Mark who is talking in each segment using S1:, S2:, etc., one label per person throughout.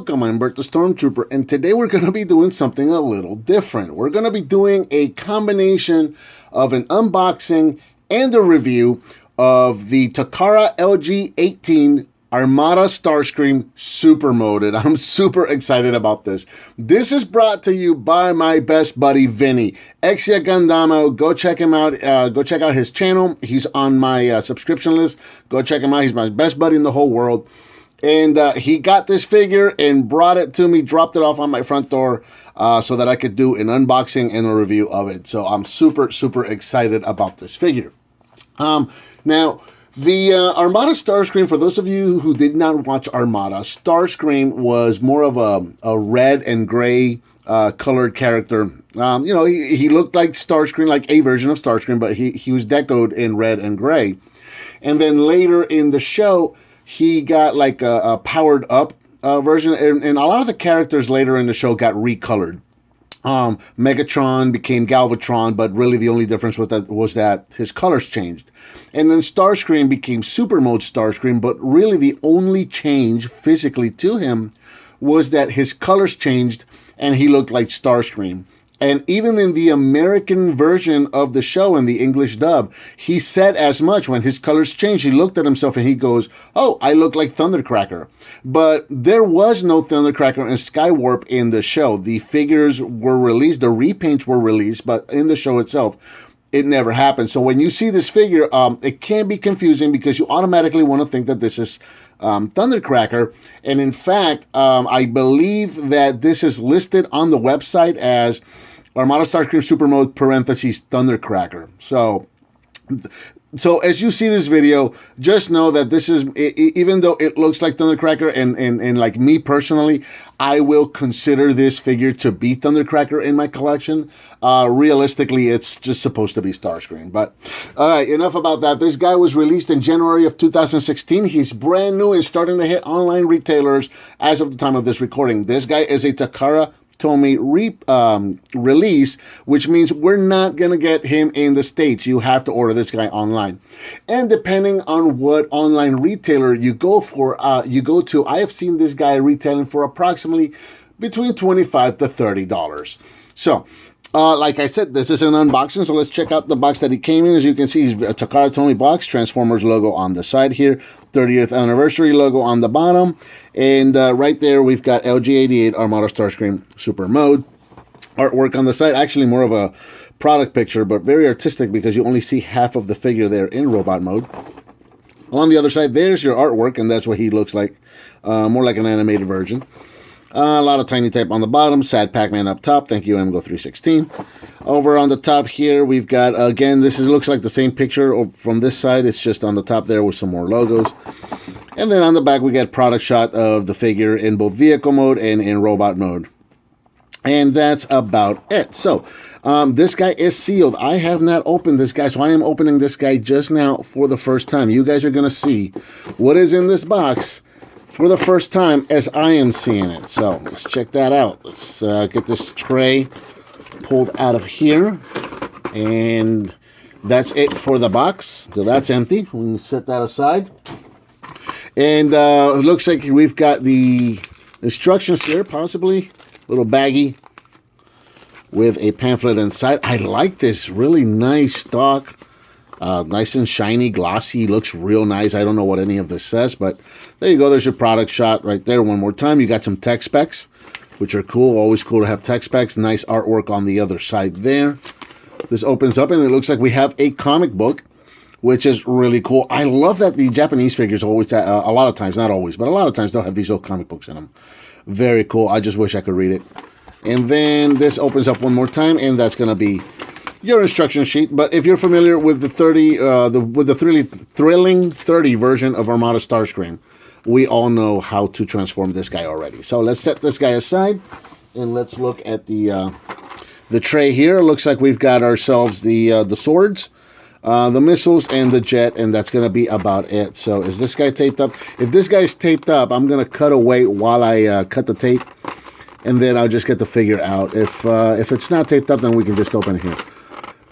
S1: welcome. I'm Bert the Stormtrooper, and today we're going to be doing something a little different. We're going to be doing a combination of an unboxing and a review of the Takara LG18 Armada Starscream Super Modded. I'm super excited about this. This is brought to you by my best buddy Vinny. Exhilerate, go check him out. Go check out his channel. He's on my subscription list. Go check him out. He's my best buddy in the whole world. And he got this figure and brought it to me, dropped it off on my front door so that I could do an unboxing and a review of it. So I'm super, super excited about this figure. Now, the Armada Starscream, for those of you who did not watch Armada, Starscream was more of a red and gray colored character. You know, he looked like Starscream, like a version of Starscream, but he was decoed in red and gray. And then later in the show, he got like a powered up version, and a lot of the characters later in the show got recolored. Megatron became Galvatron, but really the only difference was that his colors changed. And then Starscream became Super Mode Starscream, but really the only change physically to him was that his colors changed and he looked like Starscream. And even in the American version of the show, in the English dub, he said as much. When his colors changed, he looked at himself and he goes, "Oh, I look like Thundercracker." But there was no Thundercracker and Skywarp in the show. The figures were released, the repaints were released, but in the show itself, it never happened. So when you see this figure, it can be confusing because you automatically want to think that this is Thundercracker. And in fact, I believe that this is listed on the website as Armada Starscream Super Mode parentheses Thundercracker. So as you see this video, just know that this is, even though it looks like Thundercracker, and like me personally, I will consider this figure to be Thundercracker in my collection. Realistically, it's just supposed to be Starscream. But all right, enough about that. This guy was released in January of 2016. He's brand new and starting to hit online retailers as of the time of this recording. This guy is a Takara release, which means we're not going to get him in the States. You have to order this guy online. And depending on what online retailer you go to, I have seen this guy retailing for approximately between $25 to $30. So, like I said, this is an unboxing, so let's check out the box that he came in. As you can see, he's a Takara Tomy box, Transformers logo on the side here, 30th anniversary logo on the bottom, and right there we've got LG88 Armada Starscream Super Mode. Artwork on the side, actually more of a product picture, but very artistic because you only see half of the figure there in robot mode. On the other side, there's your artwork, and that's what he looks like, more like an animated version. A lot of tiny type on the bottom, Sad Pac-Man up top, thank you MGO316. Over on the top here, we've got, again, this looks like the same picture from this side, it's just on the top there with some more logos. And then on the back, we got product shot of the figure in both vehicle mode and in robot mode. And that's about it. So, this guy is sealed. I have not opened this guy, so I am opening this guy just now for the first time. You guys are going to see what is in this box for the first time as I am seeing it. So let's check that out. Let's get this tray pulled out of here. And that's it for the box. So that's empty. We can set that aside. And it looks like we've got the instructions here, possibly a little baggie with a pamphlet inside. I like this really nice stock. Nice and shiny, glossy, looks real nice. I don't know what any of this says, but there you go. There's your product shot right there. One more time. You got some tech specs, which are cool. Always cool to have tech specs. Nice artwork on the other side there. This opens up, and it looks like we have a comic book, which is really cool. I love that the Japanese figures always have, a lot of times, not always, but a lot of times they'll have these little comic books in them. Very cool. I just wish I could read it. And then this opens up one more time, and that's going to be your instruction sheet. But if you're familiar with the thrilling 30 version of Armada Starscream, we all know how to transform this guy already. So let's set this guy aside and let's look at the tray here. It looks like we've got ourselves the swords, the missiles, and the jet, and that's going to be about it. So is this guy taped up? If this guy's taped up, I'm going to cut away while I cut the tape, and then I'll just get the figure out. If it's not taped up, then we can just open it here.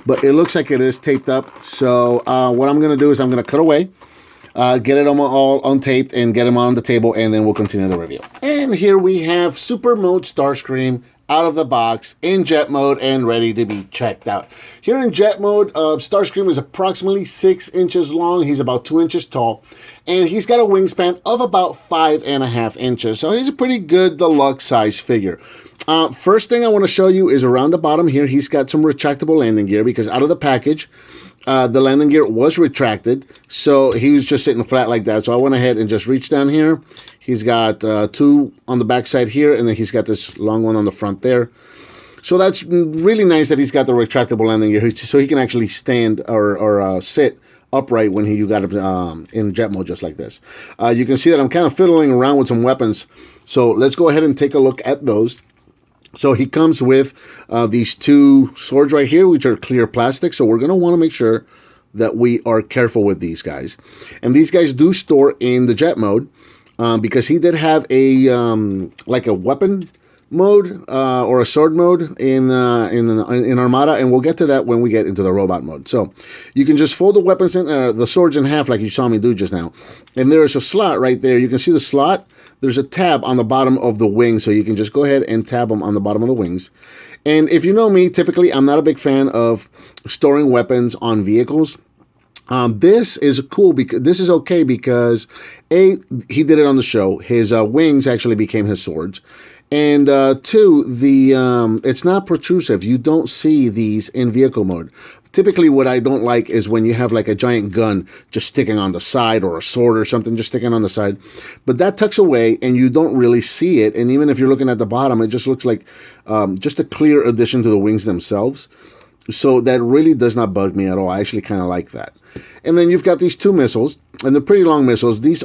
S1: But it looks like it is taped up. So what I'm going to do is I'm going to cut away. get it all untaped and get them on the table, and then we'll continue the review. And here we have Super Mode Starscream out of the box in jet mode and ready to be checked out. Here in jet mode, Starscream is approximately 6 inches long. He's about 2 inches tall, and he's got a wingspan of about 5.5 inches. So he's a pretty good deluxe size figure. First thing I want to show you is around the bottom here. He's got some retractable landing gear, because out of the package, the landing gear was retracted, so he was just sitting flat like that. So I went ahead and just reached down here. He's got 2 on the back side here, and then he's got this long one on the front there. So that's really nice that he's got the retractable landing gear, so he can actually stand or sit upright when you got him in jet mode just like this. You can see that I'm kind of fiddling around with some weapons, so let's go ahead and take a look at those. So he comes with these 2 swords right here, which are clear plastic, so we're going to want to make sure that we are careful with these guys. And these guys do store in the jet mode, because he did have a like a weapon mode or a sword mode in Armada, and we'll get to that when we get into the robot mode. So you can just fold the weapons in the swords in half like you saw me do just now, and there is a slot right there. You can see the slot. There's a tab on the bottom of the wing, so you can just go ahead and tab them on the bottom of the wings. And if you know me, typically I'm not a big fan of storing weapons on vehicles. This is cool because this is okay because A, he did it on the show. His wings actually became his swords. And 2, it's not protrusive. You don't see these in vehicle mode. Typically what I don't like is when you have like a giant gun just sticking on the side, or a sword or something just sticking on the side. But that tucks away and you don't really see it. And even if you're looking at the bottom, it just looks like just a clear addition to the wings themselves. So that really does not bug me at all. I actually kind of like that. And then you've got these 2 missiles, and they're pretty long missiles. These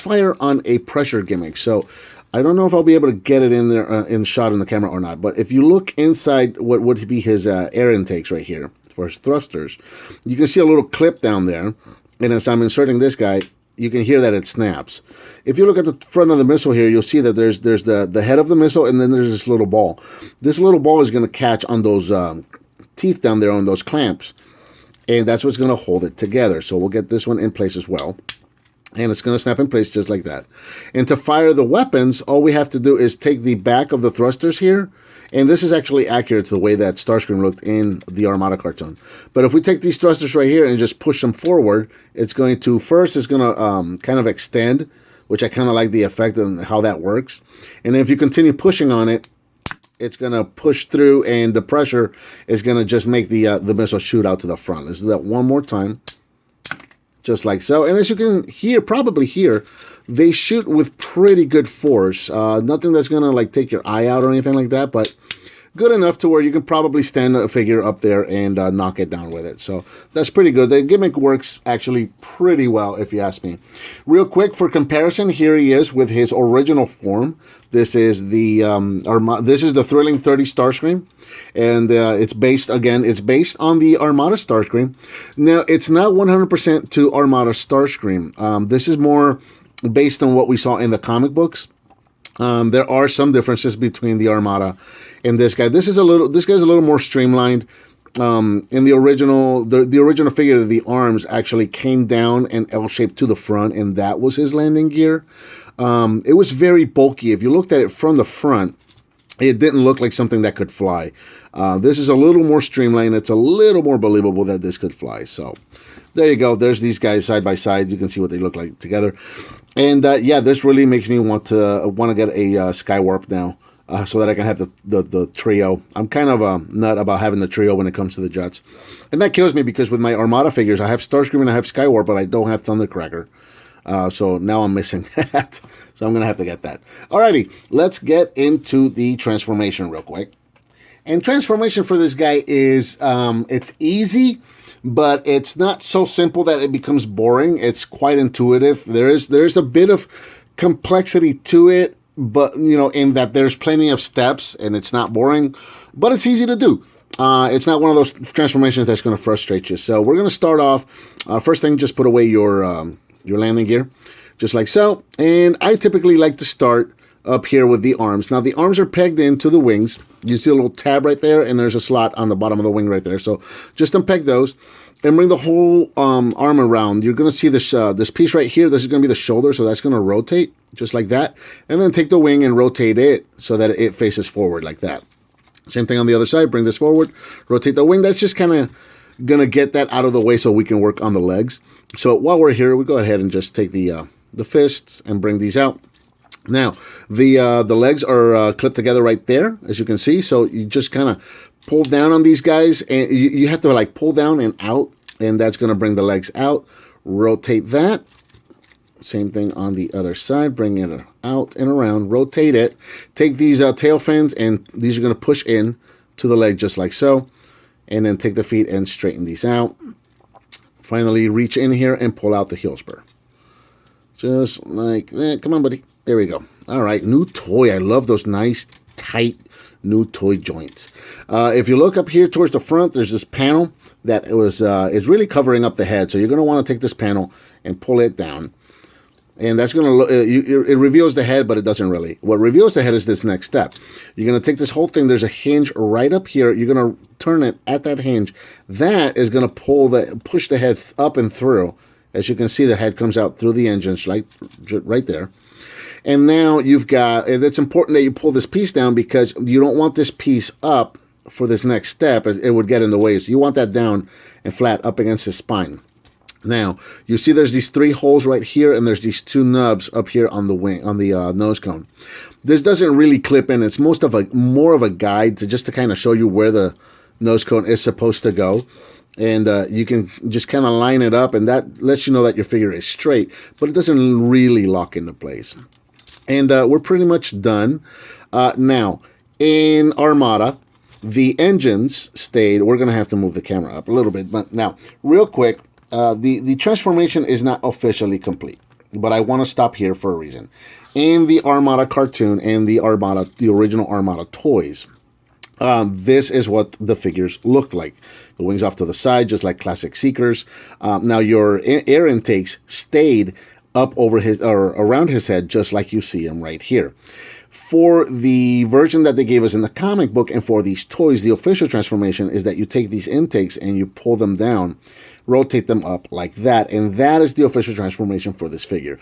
S1: fire on a pressure gimmick. So I don't know if I'll be able to get it in there in the shot in the camera or not. But if you look inside what would be his air intakes right here for his thrusters, you can see a little clip down there. And as I'm inserting this guy, you can hear that it snaps. If you look at the front of the missile here, you'll see that there's the head of the missile, and then there's this little ball. This little ball is going to catch on those teeth down there on those clamps, and that's what's going to hold it together. So we'll get this one in place as well, and it's going to snap in place just like that. And to fire the weapons, all we have to do is take the back of the thrusters here, and this is actually accurate to the way that Starscream looked in the Armada cartoon. But if we take these thrusters right here and just push them forward, it's going to kind of extend, which I kind of like the effect and how that works. And if you continue pushing on it, it's going to push through, and the pressure is going to just make the missile shoot out to the front. Let's do that one more time, just like so. And as you can probably hear, they shoot with pretty good force. Nothing that's going to like take your eye out or anything like that, but good enough to where you can probably stand a figure up there and knock it down with it. So that's pretty good. The gimmick works actually pretty well, if you ask me. Real quick, for comparison, here he is with his original form. This is the Thrilling 30 Starscream, and it's based on the Armada Starscream. Now, it's not 100% to Armada Starscream. This is more based on what we saw in the comic books. There are some differences between the Armada and this guy. This guy's a little more streamlined. In the original, the original figure, the arms actually came down and L-shaped to the front, and that was his landing gear. It was very bulky. If you looked at it from the front, it didn't look like something that could fly. This is a little more streamlined. It's a little more believable that this could fly. So there you go. There's these guys side by side. You can see what they look like together. And yeah, this really makes me want to get a Skywarp now, so that I can have the trio. I'm kind of a nut about having the trio when it comes to the jets. And that kills me because with my Armada figures, I have Starscream and I have Skywarp, but I don't have Thundercracker. So now I'm missing that. So I'm going to have to get that. Alrighty, let's get into the transformation real quick. And transformation for this guy is, it's easy, but it's not so simple that it becomes boring. It's quite intuitive. There's a bit of complexity to it, but, you know, in that there's plenty of steps and it's not boring, but it's easy to do. It's not one of those transformations that's going to frustrate you. So we're going to start off, first thing, just put away your landing gear, just like so. And I typically like to start up here with the arms. Now, the arms are pegged into the wings. You see a little tab right there, and there's a slot on the bottom of the wing right there. So just unpeg those. and bring the whole arm around. You're going to see this this piece right here. This is going to be the shoulder, so that's going to rotate just like that. And then take the wing and rotate it so that it faces forward like that. Same thing on the other side. Bring this forward, rotate the wing. That's just kind of going to get that out of the way so we can work on the legs. So while we're here, we go ahead and just take the fists and bring these out. Now, the legs are clipped together right there, as you can see. So you just kind of pull down on these guys, and you have to like pull down and out, and that's going to bring the legs out. Rotate that. Same thing on the other side. Bring it out and around. Rotate it. Take these tail fins, and these are going to push in to the leg just like so. And then take the feet and straighten these out. Finally, reach in here and pull out the heel spur. Just like that. Come on, buddy. There we go. All right, new toy. I love those nice, tight, new toy joints. If you look up here towards the front, there's this panel that is really covering up the head. So you're going to want to take this panel and pull it down. And that's going to it reveals the head, but it doesn't really. What reveals the head is this next step. You're going to take this whole thing. There's a hinge right up here. You're going to turn it at that hinge. That is going to push the head up and through. As you can see, the head comes out through the engines right there. And now you've got, and it's important that you pull this piece down because you don't want this piece up for this next step. It would get in the way. So you want that down and flat up against his spine. Now, you see there's these 3 holes right here, and there's these 2 nubs up here on the wing, on the nose cone. This doesn't really clip in. It's more of a guide to kind of show you where the nose cone is supposed to go. And you can just kind of line it up, and that lets you know that your figure is straight, but it doesn't really lock into place. And we're pretty much done. Now, in Armada, the engines stayed. We're going to have to move the camera up a little bit. But now, real quick, the transformation is not officially complete. But I want to stop here for a reason. In the Armada cartoon and the original Armada toys, this is what the figures looked like. The wings off to the side, just like classic Seekers. Now, your air intakes stayed up over his or around his head, just like you see him right here. For the version that they gave us in the comic book and for these toys, the official transformation is that you take these intakes and you pull them down, rotate them up like that, and that is the official transformation for this figure.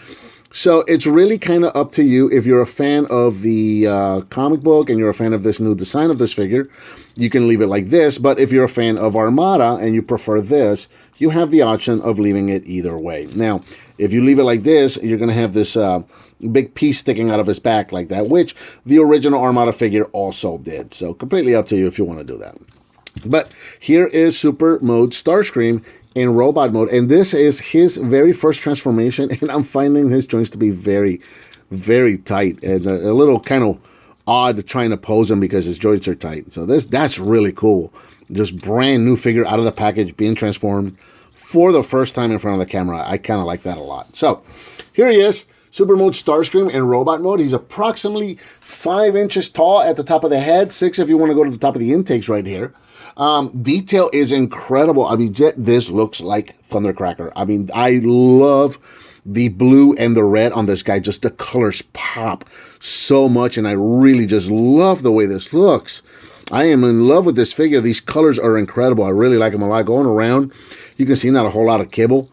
S1: So it's really kind of up to you. If you're a fan of the comic book and you're a fan of this new design of this figure, you can leave it like this. But if you're a fan of Armada and you prefer this, you have the option of leaving it either way. Now, if you leave it like this, you're going to have this big piece sticking out of his back like that, which the original Armada figure also did. So completely up to you if you want to do that. But here is Super Mode Starscream in robot mode, and this is his very first transformation, and I'm finding his joints to be very, very tight and a little kind of odd trying to pose him because his joints are tight. So that's really cool. Just brand new figure out of the package being transformed for the first time in front of the camera. I kind of like that a lot. So here he is, Super Mode Starscream in robot mode. He's approximately 5 inches tall at the top of the head, 6 if you want to go to the top of the intakes right here. Detail is incredible. I mean, this looks like Thundercracker. I mean, I love the blue and the red on this guy. Just the colors pop so much, and I really just love the way this looks. I am in love with this figure. These colors are incredible. I really like them a lot. Going around, you can see not a whole lot of kibble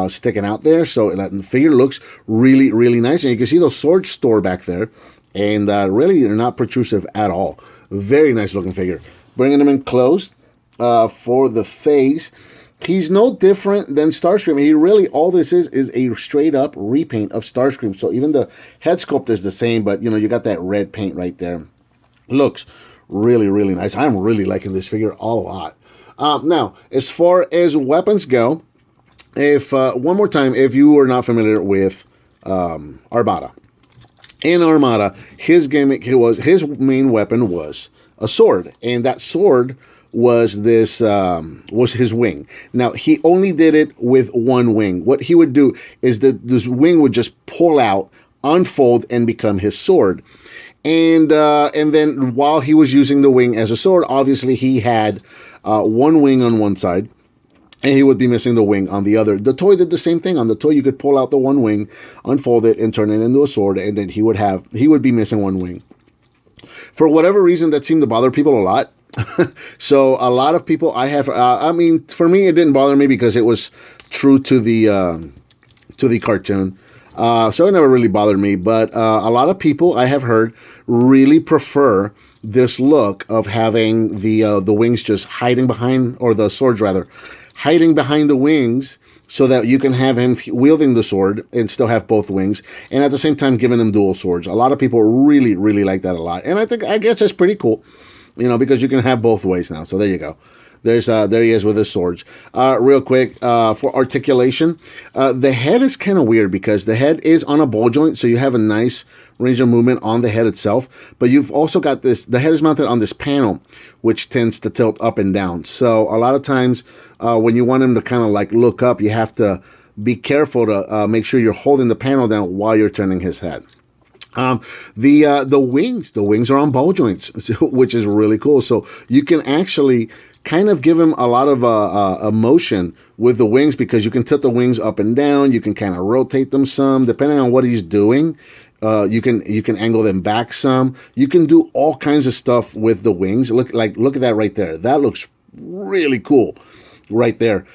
S1: sticking out there. So the figure looks really, really nice. And you can see those swords stored back there. And really, they're not protrusive at all. Very nice looking figure. Bringing him in close for the face. He's no different than Starscream. He really, all this is a straight up repaint of Starscream. So even the head sculpt is the same, but you know, you got that red paint right there. Looks really, really nice. I'm really liking this figure a lot. Now, as far as weapons go, if one more time, if you are not familiar with Armada, in Armada, his main weapon was a sword, and that sword was this was his wing. Now, he only did it with one wing. What he would do is that this wing would just pull out, unfold, and become his sword. And then while he was using the wing as a sword, obviously he had one wing on one side, and he would be missing the wing on the other. The toy did the same thing. On the toy, you could pull out the one wing, unfold it, and turn it into a sword, and then he would be missing one wing. For whatever reason, that seemed to bother people a lot. So a lot of people I have, I mean, for me, it didn't bother me because it was true to the cartoon. So it never really bothered me. But a lot of people I have heard really prefer this look of having the wings just hiding behind, or the swords rather, hiding behind the wings, so that you can have him wielding the sword and still have both wings, and at the same time giving him dual swords. A lot of people really, really like that a lot, and I guess it's pretty cool, because you can have both ways now. So there you go. There he is with his swords. Real quick, for articulation, the head is kind of weird because the head is on a ball joint, so you have a nice range of movement on the head itself. But you've also got this. The head is mounted on this panel, which tends to tilt up and down. So a lot of times, when you want him to kind of like look up, you have to be careful to make sure you're holding the panel down while you're turning his head. The wings are on ball joints, which is really cool. So you can actually kind of give him a lot of emotion with the wings, because you can tilt the wings up and down. You can kind of rotate them some, depending on what he's doing. You can angle them back some. You can do all kinds of stuff with the wings. Look at that right there. That looks really cool right there.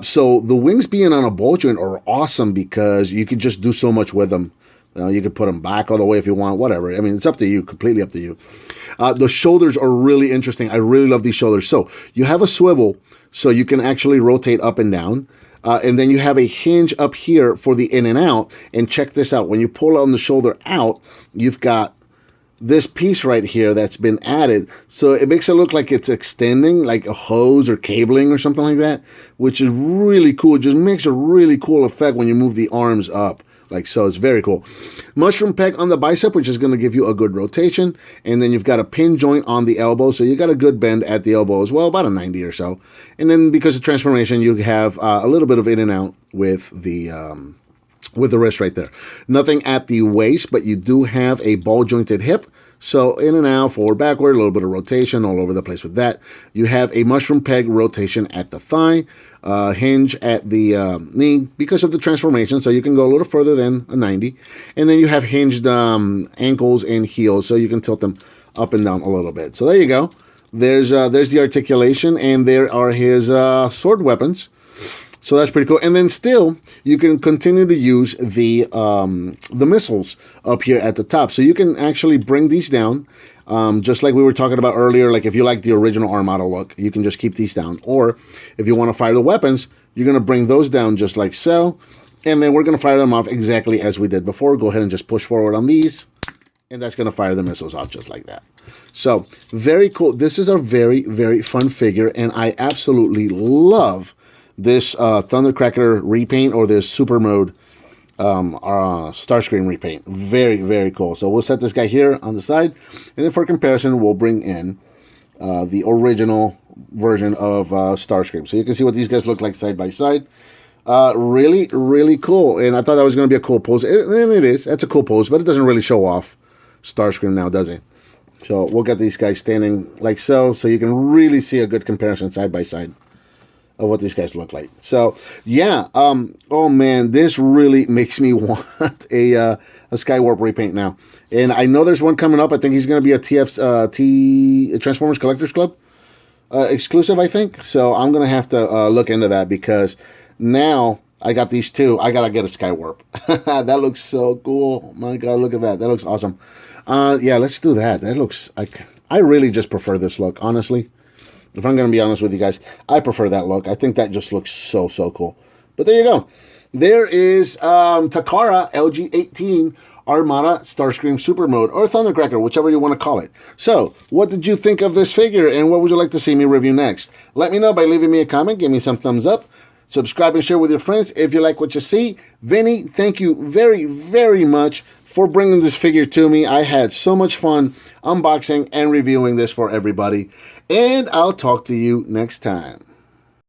S1: So the wings being on a ball joint are awesome because you can just do so much with them. You could put them back all the way if you want, whatever. I mean, it's up to you, completely up to you. The shoulders are really interesting. I really love these shoulders. So you have a swivel, so you can actually rotate up and down. And then you have a hinge up here for the in and out. And check this out. When you pull on the shoulder out, you've got this piece right here that's been added. So it makes it look like it's extending, like a hose or cabling or something like that, which is really cool. It just makes a really cool effect when you move the arms up. Like so, it's very cool. Mushroom peg on the bicep, which is going to give you a good rotation. And then you've got a pin joint on the elbow, so you got a good bend at the elbow as well, about a 90 or so. And then because of transformation, you have a little bit of in and out with the wrist right there. Nothing at the waist, but you do have a ball jointed hip. So in and out, forward, backward, a little bit of rotation all over the place with that. You have a mushroom peg rotation at the thigh, hinge at the knee because of the transformation. So you can go a little further than a 90. And then you have hinged ankles and heels, so you can tilt them up and down a little bit. So there you go. There's the articulation, and there are his sword weapons. So that's pretty cool. And then still, you can continue to use the missiles up here at the top. So you can actually bring these down, just like we were talking about earlier. Like if you like the original Armada look, you can just keep these down. Or if you want to fire the weapons, you're going to bring those down just like so. And then we're going to fire them off exactly as we did before. Go ahead and just push forward on these. And that's going to fire the missiles off just like that. So very cool. This is a very, very fun figure. And I absolutely love this Thundercracker repaint, or this Super Mode Starscream repaint. Very, very cool. So we'll set this guy here on the side. And then for comparison, we'll bring in the original version of Starscream. So you can see what these guys look like side by side. Really, really cool. And I thought that was going to be a cool pose. And it is. That's a cool pose, but it doesn't really show off Starscream now, does it? So we'll get these guys standing like so you can really see a good comparison side by side of what these guys look like. So yeah, oh man, this really makes me want a Skywarp repaint now. And I know there's one coming up. I think he's going to be a Transformers Collectors Club exclusive, I think. So I'm going to have to look into that, because now I got these two. I got to get a Skywarp. That looks so cool. My God, look at that. That looks awesome. Yeah, let's do that. That looks, I really just prefer this look, honestly. If I'm going to be honest with you guys, I prefer that look. I think that just looks so, so cool. But there you go. There is Takara LG18 Armada Starscream Super Mode, or Thundercracker, whichever you want to call it. So, what did you think of this figure, and what would you like to see me review next? Let me know by leaving me a comment. Give me some thumbs up. Subscribe and share with your friends if you like what you see. Vinny, thank you very, very much for bringing this figure to me. I had so much fun unboxing and reviewing this for everybody. And I'll talk to you next time.